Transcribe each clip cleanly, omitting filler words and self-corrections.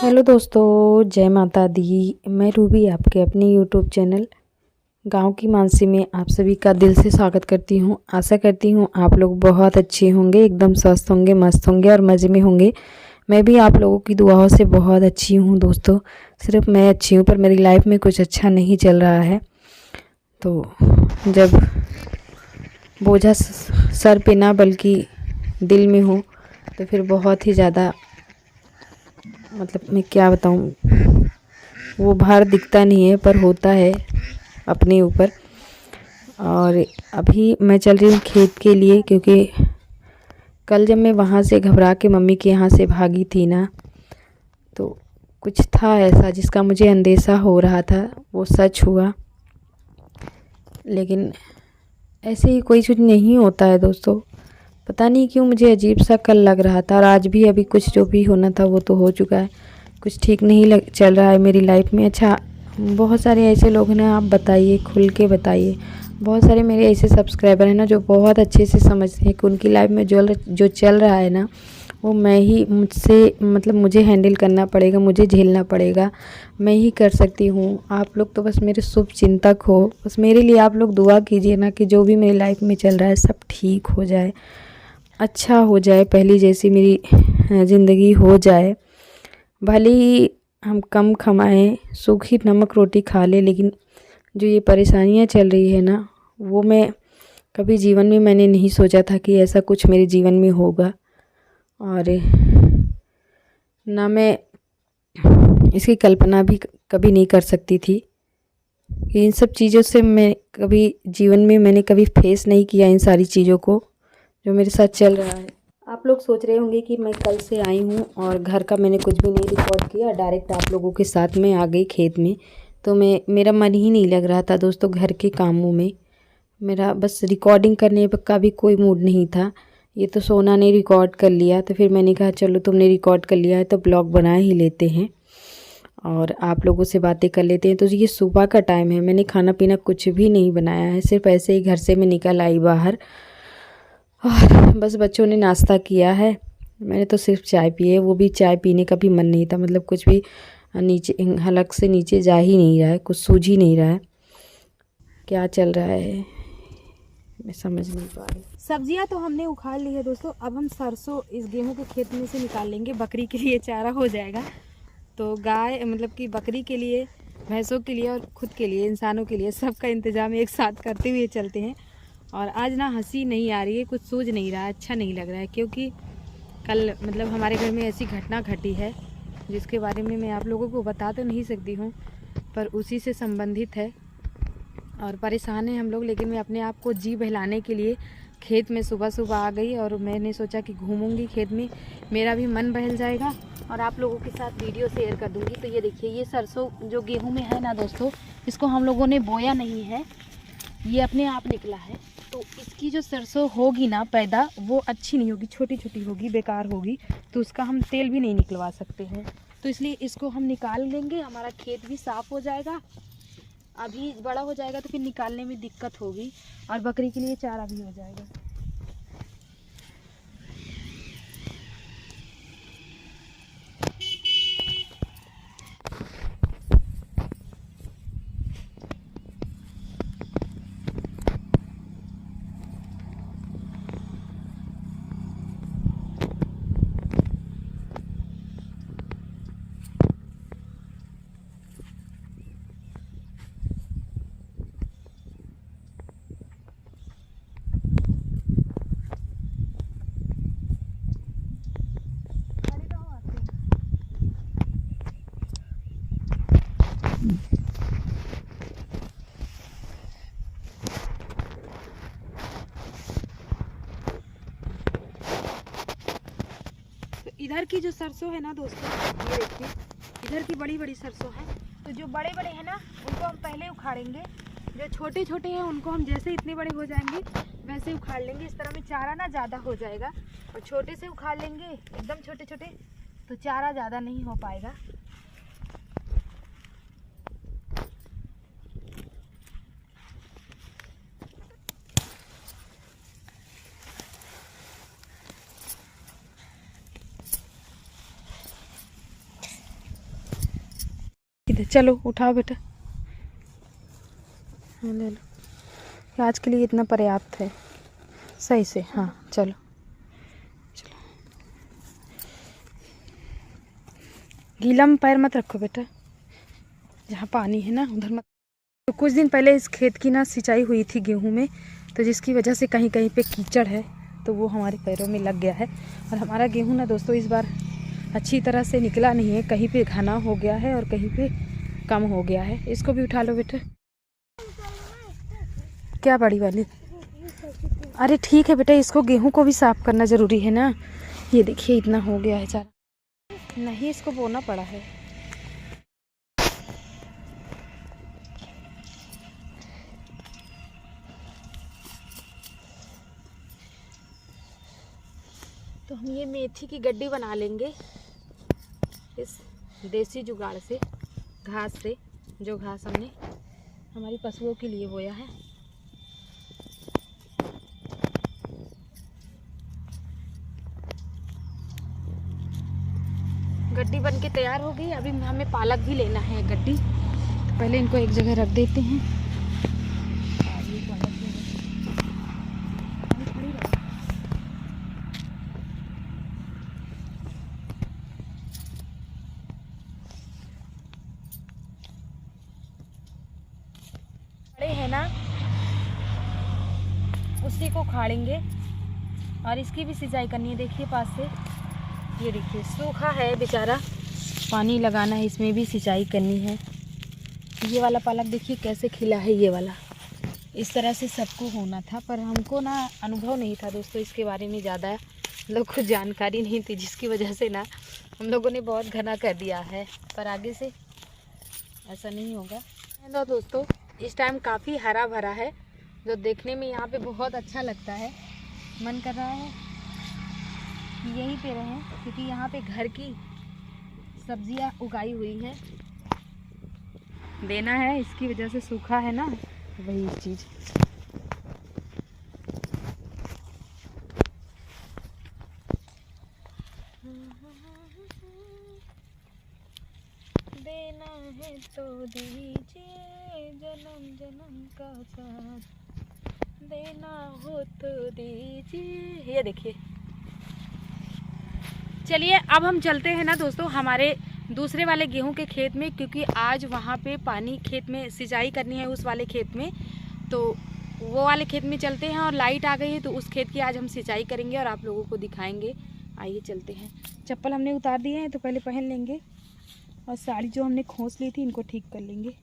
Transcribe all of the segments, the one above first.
Hello दोस्तों, जय माता दी। मैं रूबी आपके अपने यूट्यूब चैनल गांव की मानसी में आप सभी का दिल से स्वागत करती हूं। आशा करती हूं आप लोग बहुत अच्छे होंगे, एकदम स्वस्थ होंगे, मस्त होंगे और मज़े में होंगे। मैं भी आप लोगों की दुआओं से बहुत अच्छी हूं दोस्तों। सिर्फ मैं अच्छी हूं पर मेरी लाइफ में कुछ अच्छा नहीं चल रहा है। तो जब बोझा सर पे ना बल्कि दिल में हो तो फिर बहुत ही ज़्यादा, मतलब मैं क्या बताऊं, वो भार दिखता नहीं है पर होता है अपने ऊपर। और अभी मैं चल रही हूँ खेत के लिए, क्योंकि कल जब मैं वहाँ से घबरा के मम्मी के यहाँ से भागी थी ना, तो कुछ था ऐसा जिसका मुझे अंदेशा हो रहा था, वो सच हुआ। लेकिन ऐसे ही कोई कुछ नहीं होता है दोस्तों। पता नहीं क्यों मुझे अजीब सा कल लग रहा था, और आज भी अभी कुछ जो भी होना था वो तो हो चुका है। कुछ ठीक नहीं चल रहा है मेरी लाइफ में। अच्छा, बहुत सारे ऐसे लोग हैं ना, आप बताइए, खुल के बताइए। बहुत सारे मेरे ऐसे सब्सक्राइबर हैं ना जो बहुत अच्छे से समझते हैं कि उनकी लाइफ में जो चल रहा है ना, वो मुझे हैंडल करना पड़ेगा, मुझे झेलना पड़ेगा। मैं ही कर सकती हूँ। आप लोग तो बस मेरे शुभ चिंतक हो। बस मेरे लिए आप लोग दुआ कीजिए ना कि जो भी मेरी लाइफ में चल रहा है सब ठीक हो जाए, अच्छा हो जाए, पहली जैसी मेरी ज़िंदगी हो जाए। भले ही हम कम कमाएं, सूखी नमक रोटी खा लें, लेकिन जो ये परेशानियां चल रही है ना, वो मैं कभी जीवन में मैंने नहीं सोचा था कि ऐसा कुछ मेरे जीवन में होगा। और ना मैं इसकी कल्पना भी कभी नहीं कर सकती थी। इन सब चीज़ों से मैं कभी जीवन में मैंने कभी फेस नहीं किया, इन सारी चीज़ों को जो मेरे साथ चल रहा है। आप लोग सोच रहे होंगे कि मैं कल से आई हूँ और घर का मैंने कुछ भी नहीं रिकॉर्ड किया, डायरेक्ट आप लोगों के साथ में आ गई खेत में। तो मेरा मन ही नहीं लग रहा था दोस्तों घर के कामों में। मेरा बस रिकॉर्डिंग करने का भी कोई मूड नहीं था। ये तो सोना ने रिकॉर्ड कर लिया, तो फिर मैंने कहा चलो तुमने रिकॉर्ड कर लिया है तो ब्लॉग बना ही लेते हैं और आप लोगों से बातें कर लेते हैं। तो ये सुबह का टाइम है, मैंने खाना पीना कुछ भी नहीं बनाया है, सिर्फ ऐसे ही घर से मैं निकल आई बाहर और बस बच्चों ने नाश्ता किया है। मैंने तो सिर्फ चाय पी है, वो भी चाय पीने का भी मन नहीं था। मतलब कुछ भी नीचे हलक से नीचे जा ही नहीं रहा है, कुछ सूझ ही नहीं रहा है। क्या चल रहा है मैं समझ नहीं पा रही। सब्जियां तो हमने उखाड़ ली है दोस्तों। अब हम सरसों इस गेहूं के खेत में से निकाल लेंगे, बकरी के लिए चारा हो जाएगा। तो गाय मतलब कि बकरी के लिए, भैंसों के लिए और खुद के लिए, इंसानों के लिए, सबका इंतजाम एक साथ करते हुए चलते हैं। और आज ना हंसी नहीं आ रही है, कुछ सूझ नहीं रहा है, अच्छा नहीं लग रहा है, क्योंकि कल मतलब हमारे घर में ऐसी घटना घटी है जिसके बारे में मैं आप लोगों को बता तो नहीं सकती हूँ, पर उसी से संबंधित है और परेशान हैं हम लोग। लेकिन मैं अपने आप को जी बहलाने के लिए खेत में सुबह सुबह आ गई और मैंने सोचा कि घूमूंगी खेत में, मेरा भी मन बहल जाएगा और आप लोगों के साथ वीडियो शेयर कर दूंगी। तो ये देखिए, ये सरसों जो गेहूं में है ना दोस्तों, इसको हम लोगों ने बोया नहीं है, ये अपने आप निकला है। तो इसकी जो सरसों होगी ना पैदा, वो अच्छी नहीं होगी, छोटी छोटी होगी, बेकार होगी, तो उसका हम तेल भी नहीं निकलवा सकते हैं। तो इसलिए इसको हम निकाल लेंगे, हमारा खेत भी साफ़ हो जाएगा। अभी बड़ा हो जाएगा तो फिर निकालने में दिक्कत होगी और बकरी के लिए चारा भी हो जाएगा। तो इधर की जो सरसों है ना दोस्तों, ये देखिए, इधर की बड़ी बड़ी सरसों है। तो जो बड़े बड़े हैं ना उनको हम पहले उखाड़ेंगे, जो छोटे छोटे हैं उनको हम जैसे इतने बड़े हो जाएंगे वैसे उखाड़ लेंगे। इस तरह में चारा ना ज़्यादा हो जाएगा, और छोटे से उखाड़ लेंगे एकदम छोटे छोटे, तो चारा ज़्यादा नहीं हो पाएगा। दे। चलो उठाओ बेटा, हाँ ले लो, आज के लिए इतना पर्याप्त है। सही से, हाँ चलो चलो। गीला में पैर मत रखो बेटा, जहाँ पानी है ना उधर मत। तो कुछ दिन पहले इस खेत की ना सिंचाई हुई थी गेहूं में, तो जिसकी वजह से कहीं कहीं पे कीचड़ है, तो वो हमारे पैरों में लग गया है। और हमारा गेहूं ना दोस्तों इस बार अच्छी तरह से निकला नहीं है, कहीं पे घना हो गया है और कहीं पे कम हो गया है। इसको भी उठा लो बेटा। क्या बड़ी वाली? अरे ठीक है बेटा, इसको गेहूं को भी साफ करना ज़रूरी है ना। ये देखिए इतना हो गया है चारा, नहीं इसको बोना पड़ा है। तो हम ये मेथी की गड्डी बना लेंगे इस देसी जुगाड़ से, घास से, जो घास हमने हमारी पशुओं के लिए बोया है। गड्डी बन के तैयार हो गई। अभी हमें पालक भी लेना है गड्डी, तो पहले इनको एक जगह रख देते हैं। खड़े हैं ना, उसी को खाड़ेंगे और इसकी भी सिंचाई करनी है। देखिए पास से, ये देखिए सूखा है बेचारा, पानी लगाना है, इसमें भी सिंचाई करनी है। ये वाला पालक देखिए कैसे खिला है, ये वाला। इस तरह से सबको होना था, पर हमको ना अनुभव नहीं था दोस्तों इसके बारे में, ज़्यादा लोग को जानकारी नहीं थी, जिसकी वजह से ना हम लोगों ने बहुत घना कर दिया है। पर आगे से ऐसा नहीं होगा। तो दोस्तों इस टाइम काफ़ी हरा भरा है, जो देखने में यहाँ पे बहुत अच्छा लगता है। मन कर रहा है कि यहीं पे रहें, क्योंकि यहाँ पे घर की सब्जियाँ उगाई हुई हैं, देना है, इसकी वजह से सूखा है ना, वही चीज़। देना है तो दीजिए, जन्म जन्म का साथ देना हो तो दीजिए। ये देखिए, चलिए अब हम चलते हैं ना दोस्तों हमारे दूसरे वाले गेहूं के खेत में, क्योंकि आज वहाँ पे पानी, खेत में सिंचाई करनी है उस वाले खेत में। तो वो वाले खेत में चलते हैं, और लाइट आ गई है तो उस खेत की आज हम सिंचाई करेंगे और आप लोगों को दिखाएंगे। आइए चलते हैं। चप्पल हमने उतार दिए हैं तो पहले पहन लेंगे, और साड़ी जो हमने खोस ली थी इनको ठीक कर लेंगे।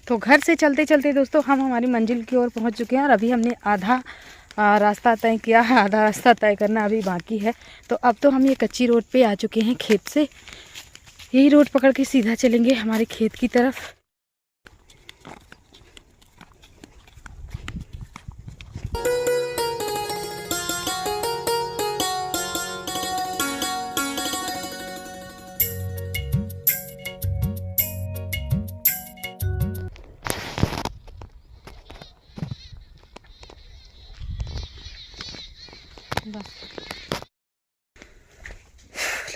तो घर से चलते चलते दोस्तों हम हमारी मंजिल की ओर पहुंच चुके हैं, और अभी हमने आधा रास्ता तय किया है, आधा रास्ता तय करना अभी बाकी है। तो अब तो हम ये कच्ची रोड पे आ चुके हैं खेत से। यही रोड पकड़ के सीधा चलेंगे हमारे खेत की तरफ।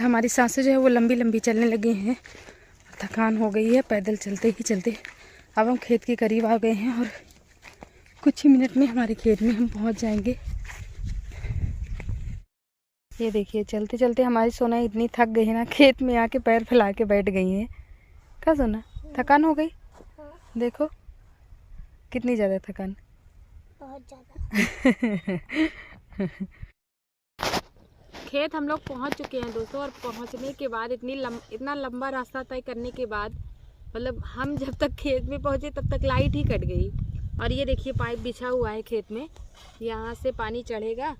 हमारी सांसें जो है वो लंबी लंबी चलने लगी हैं, थकान हो गई है पैदल चलते ही चलते। अब हम खेत के करीब आ गए हैं, और कुछ ही मिनट में हमारे खेत में हम पहुंच जाएंगे। ये देखिए चलते चलते हमारी सोना इतनी थक गई है ना, खेत में आके पैर फैला के बैठ गई है। क्या सोना, थकान हो गई? देखो कितनी ज़्यादा थकान। बहुत ज़्यादा। खेत हम लोग पहुंच चुके हैं दोस्तों, और पहुंचने के बाद इतना लंबा रास्ता तय करने के बाद, मतलब हम जब तक खेत में पहुंचे तब तक लाइट ही कट गई। और ये देखिए पाइप बिछा हुआ है खेत में, यहाँ से पानी चढ़ेगा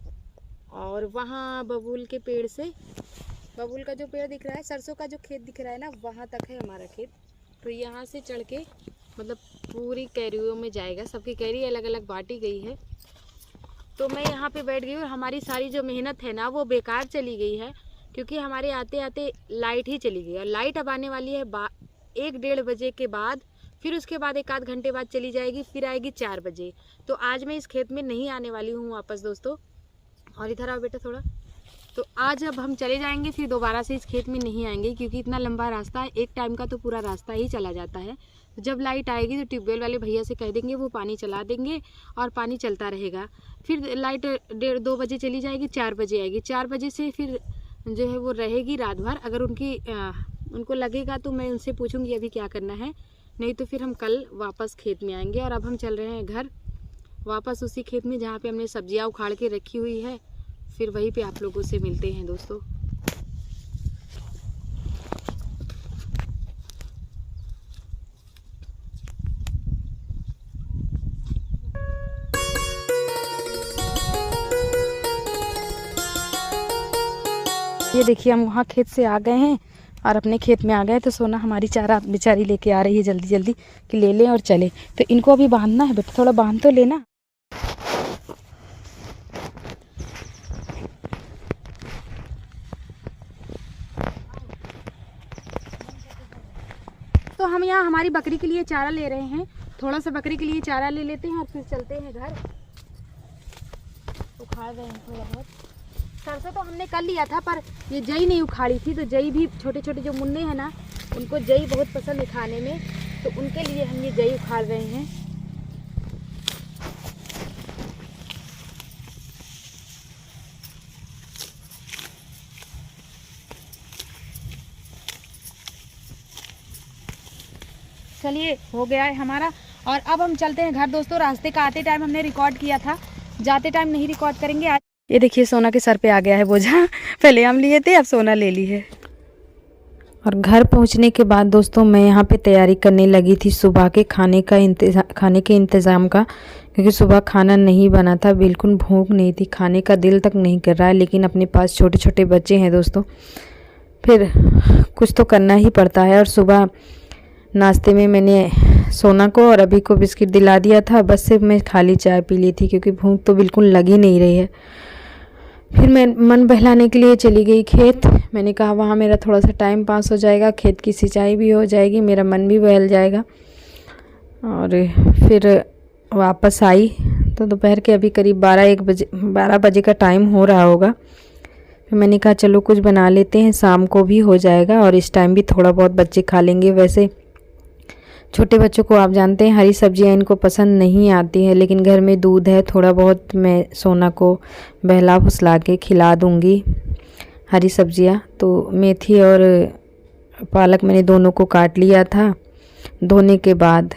और वहाँ बबूल के पेड़ से, बबूल का जो पेड़ दिख रहा है, सरसों का जो खेत दिख रहा है ना, वहाँ तक है हमारा खेत। तो यहाँ से चढ़ के मतलब पूरी कैरियों में जाएगा, सबकी कैरी अलग अलग बांटी गई है। तो मैं यहाँ पे बैठ गई और हमारी सारी जो मेहनत है ना वो बेकार चली गई है, क्योंकि हमारे आते आते लाइट ही चली गई। और लाइट अब आने वाली है 1-1:30 बजे के बाद, फिर उसके बाद 1 आध घंटे बाद चली जाएगी, फिर आएगी 4 बजे। तो आज मैं इस खेत में नहीं आने वाली हूँ वापस दोस्तों। और इधर आओ बेटा थोड़ा। तो आज अब हम चले जाएंगे, फिर दोबारा से इस खेत में नहीं आएंगे, क्योंकि इतना लंबा रास्ता है, एक टाइम का तो पूरा रास्ता ही चला जाता है। जब लाइट आएगी तो ट्यूबवेल वाले भैया से कह देंगे, वो पानी चला देंगे और पानी चलता रहेगा। फिर लाइट 1:30-2 बजे चली जाएगी, 4 बजे आएगी, 4 बजे से फिर जो है वो रहेगी रात भर। अगर उनको लगेगा तो मैं उनसे पूछूंगी अभी क्या करना है, नहीं तो फिर हम कल वापस खेत में आएंगे। और अब हम चल रहे हैं घर वापस, उसी खेत में जहाँ पे हमने सब्जियाँ उखाड़ के रखी हुई है, फिर वहीं पे आप लोगों से मिलते हैं दोस्तों। ये देखिए हम वहाँ खेत से आ गए हैं और अपने खेत में आ गए। तो सोना हमारी चारा बेचारी लेके आ रही है जल्दी जल्दी कि ले लें और चले। तो इनको अभी बांधना है बेटा, थोड़ा बांध तो लेना। तो हम यहाँ हमारी बकरी के लिए चारा ले रहे हैं, थोड़ा सा बकरी के लिए चारा ले लेते हैं और फिर चलते हैं घर। उखाड़ रहे हैं थोड़ा बहुत। सरसों तो हमने कर लिया था, पर ये जई नहीं उखाड़ी थी, तो जई भी छोटे छोटे जो मुन्ने हैं ना, उनको जई बहुत पसंद है खाने में, तो उनके लिए हम ये जई उखाड़ रहे हैं। चलिए हो गया है हमारा, और अब हम चलते हैं घर दोस्तों। रास्ते का आते टाइम हमने रिकॉर्ड किया था, जाते टाइम नहीं रिकॉर्ड करेंगे आज। ये देखिए सोना के सर पे आ गया है बोझा, पहले हम लिए थे, अब सोना ले ली है। और घर पहुंचने के बाद दोस्तों मैं यहाँ पे तैयारी करने लगी थी सुबह के खाने के इंतज़ाम का, क्योंकि सुबह खाना नहीं बना था, बिल्कुल भूख नहीं थी, खाने का दिल तक नहीं कर रहा है। लेकिन अपने पास छोटे छोटे बच्चे हैं दोस्तों, फिर कुछ तो करना ही पड़ता है। और सुबह नाश्ते में मैंने सोना को और अभी को बिस्किट दिला दिया था, बस सिर्फ मैं खाली चाय पी ली थी, क्योंकि भूख तो बिल्कुल लगी नहीं रही है। फिर मैं मन बहलाने के लिए चली गई खेत। मैंने कहा वहाँ मेरा थोड़ा सा टाइम पास हो जाएगा, खेत की सिंचाई भी हो जाएगी, मेरा मन भी बहल जाएगा। और फिर वापस आई तो दोपहर के अभी करीब 12 बजे का टाइम हो रहा होगा। फिर मैंने कहा चलो कुछ बना लेते हैं, शाम को भी हो जाएगा और इस टाइम भी थोड़ा बहुत बच्चे खा लेंगे। वैसे छोटे बच्चों को आप जानते हैं हरी सब्जियां इनको पसंद नहीं आती है, लेकिन घर में दूध है, थोड़ा बहुत मैं सोना को बहला फुसला के खिला दूंगी हरी सब्जियां। तो मेथी और पालक मैंने दोनों को काट लिया था, धोने के बाद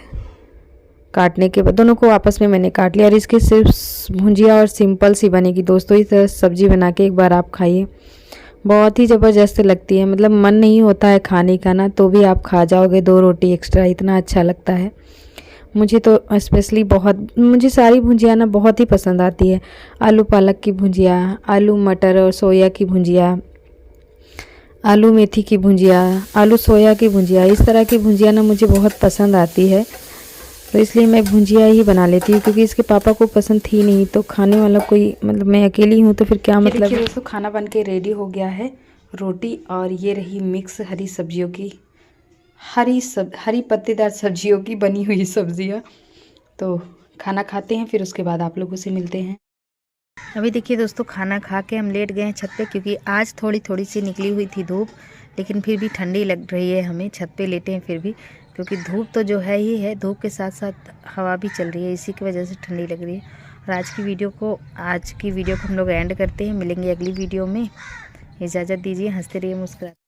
काटने के बाद दोनों को आपस में मैंने काट लिया। और इसकी सिर्फ भुंजिया और सिंपल सी बनेगी दोस्तों। इस तरह सब्जी बना के एक बार आप खाइए, बहुत ही ज़बरदस्त लगती है। मतलब मन नहीं होता है खाने का ना, तो भी आप खा जाओगे 2 रोटी एक्स्ट्रा, इतना अच्छा लगता है। मुझे तो स्पेशली मुझे सारी भुंजिया ना बहुत ही पसंद आती है। आलू पालक की भुंजिया, आलू मटर और सोया की भुंजिया, आलू मेथी की भुंजिया, आलू सोया की भुंजिया, इस तरह की भुंजिया ना मुझे बहुत पसंद आती है। तो इसलिए मैं भुंजिया ही बना लेती हूँ, क्योंकि इसके पापा को पसंद थी नहीं, तो खाने वाला कोई, मतलब मैं अकेली हूँ तो फिर क्या मतलब। देखिए दोस्तों खाना बन के रेडी हो गया है, रोटी और ये रही मिक्स हरी सब्जियों की, हरी पत्तेदार सब्जियों की बनी हुई सब्जियाँ। तो खाना खाते हैं, फिर उसके बाद आप लोगों से मिलते हैं। अभी देखिए दोस्तों खाना खा के हम लेट गए हैं छत पे, क्योंकि आज थोड़ी सी निकली हुई थी धूप, लेकिन फिर भी ठंडी लग रही है हमें। छत पे लेटे हैं फिर भी, क्योंकि धूप तो जो है ही है, धूप के साथ साथ हवा भी चल रही है, इसी की वजह से ठंडी लग रही है। और आज की वीडियो को हम लोग एंड करते हैं। मिलेंगे अगली वीडियो में, इजाज़त दीजिए। हंसते रहिए, मुस्कुराते।